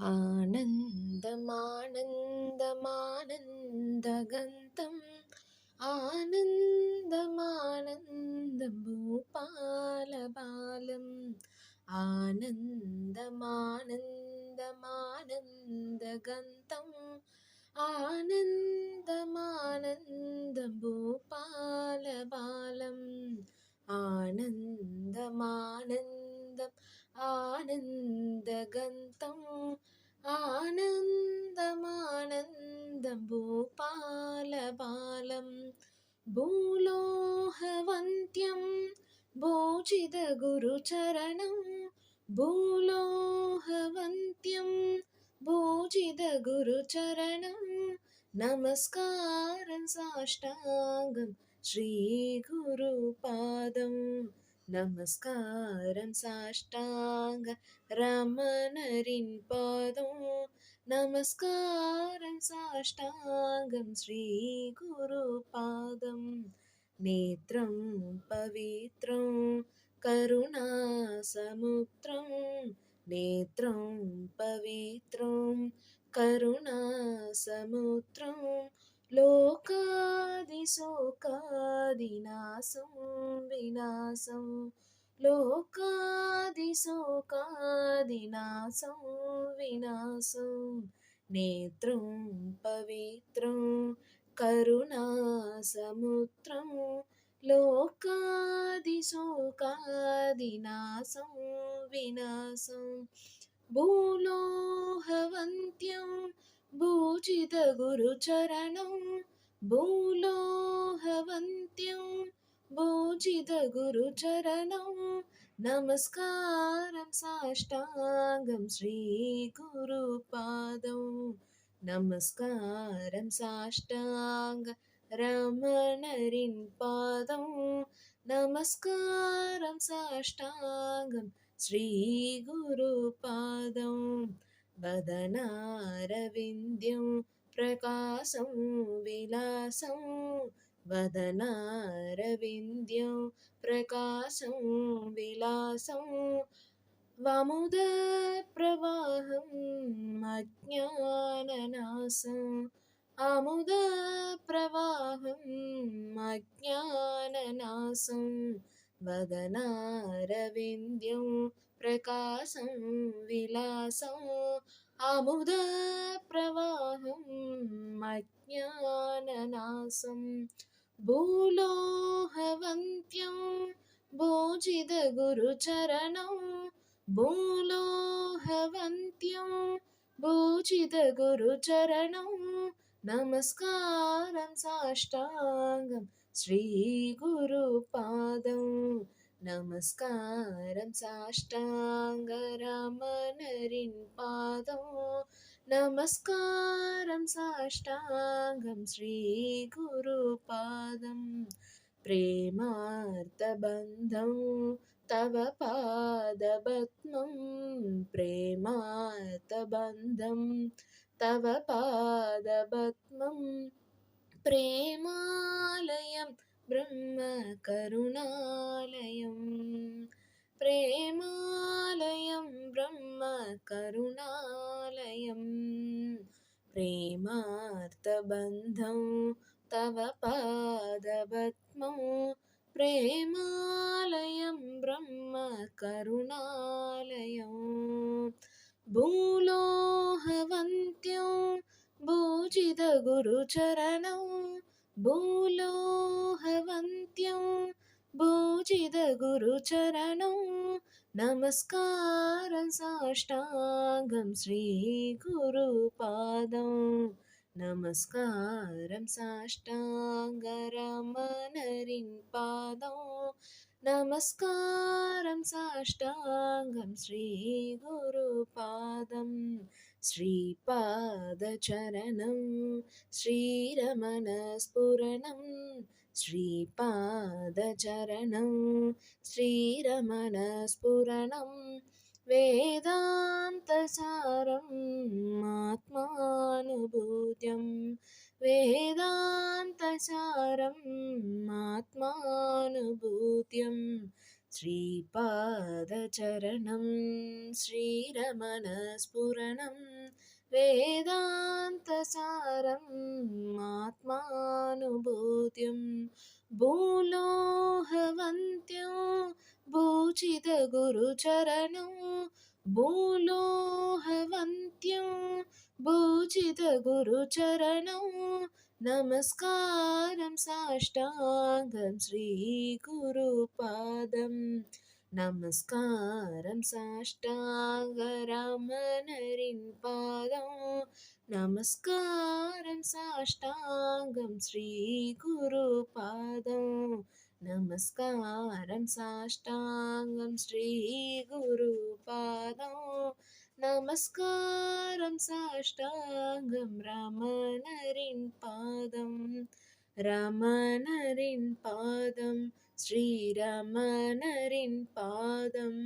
आनन्दमानन्दमानन्दगन्तम् आनन्दमानन्दभूपालबालम् आनन्दमानन्दमानन्दगन्तम् आनन्दमानन्दभूपालबालम् आनन्दमानन्दम् आनन्दगन्तम् आनन्दमानन्दभूपालबालम् भूलोहवन्त्यं भोजितगुरुचरणं भूलोहवन्त्यं भोजितगुरुचरणं नमस्कारं साष्टाङ्गं श्रीगुरुपादं नमस्कारं साष्टाङ्ग रमणरिन् पादं नमस्कारं साष्टाङ्गं श्रीगुरुपादं नेत्रं पवित्रं करुणासमुद्रं नेत्रं पवित्रं करुणासमुद्रं लोकादिशोकादिनाशं विनाशं लोकादिशोकादिनाशं विनाशं नेत्रं पवित्रं करुणासमुद्रं लोकादिशोकादिनाशं विनाशं भूलोहवन्त्यं भूजितगुरुचरणं भूलोहवन्त्यं भूजितगुरुचरणं नमस्कारं साष्टाङ्गं श्रीगुरुपादं नमस्कारं साष्टाङ्ग रमणरिन् पादं नमस्कारं साष्टाङ्गं श्रीगुरुपादं वदनारविन्द्यं प्रकाशं विलासं वदनारविन्द्यं प्रकाशं विलासं वामुदप्रवाहम् अज्ञाननाशम् अमुदप्रवाहम् अज्ञाननाशं वदनारविन्द्यं प्रकाशं विलासं अमुदप्रवाहम् अज्ञाननाशं भूलोहवन्त्यं भोजितगुरुचरणं भूलोहवन्त्यं भोजितगुरुचरणं नमस्कारं साष्टाङ्गं श्रीगुरुपादं नमस्कारं साष्टाङ्ग रमणरिन् पादं नमस्कारं साष्टाङ्गं श्रीगुरुपादं प्रेमार्तबन्धं तव पादपद्मं प्रेमार्तबन्धं तव पादपद्मं प्रेमालयं ब्रह्मकरुणालयं प्रेमालयं ब्रह्मकरुणालयं प्रेमार्तबन्धं तव पादपद्मं प्रेमालयं ब्रह्मकरुणालयं भूलोहवन्त्यं भूजितगुरुचरणं भूलोहवन्त्यं भूजितगुरुचरणं नमस्कारं साष्टाङ्गं श्रीगुरुपादं नमस्कारं साष्टाङ्ग रमणरिन् पादं नमस्कारं साष्टाङ्गं श्रीगुरुपादं श्रीपादचरणं श्रीरमणस्फुरणं श्रीपादचरणं श्रीरमणस्फुरणं वेदान्तसारम् आत्मानुभूत्यं वेदान्तसारम् आत्मानुभूत्यं श्रीपादचरणं श्रीरमणस्फुरणं वेदान्तसारम् आत्मानुभूत्यं भूलोहवन्त्यं भूषितगुरुचरणौ भूलोहवन्त्यं भूषितगुरुचरणौ नमस्कारं साष्टाङ्गं श्रीगुरुपादं नमस्कारं साष्टाङ्गरामनरिं पादं नमस्कारं साष्टाङ्गं श्रीगुरुपादं नमस्कारं साष्टाङ्गं श्रीगुरुपादं नमस्कारं साष्टाङ्गं रामनरिं पादं रामनरिं पादं श्रीरामनरिं पादम्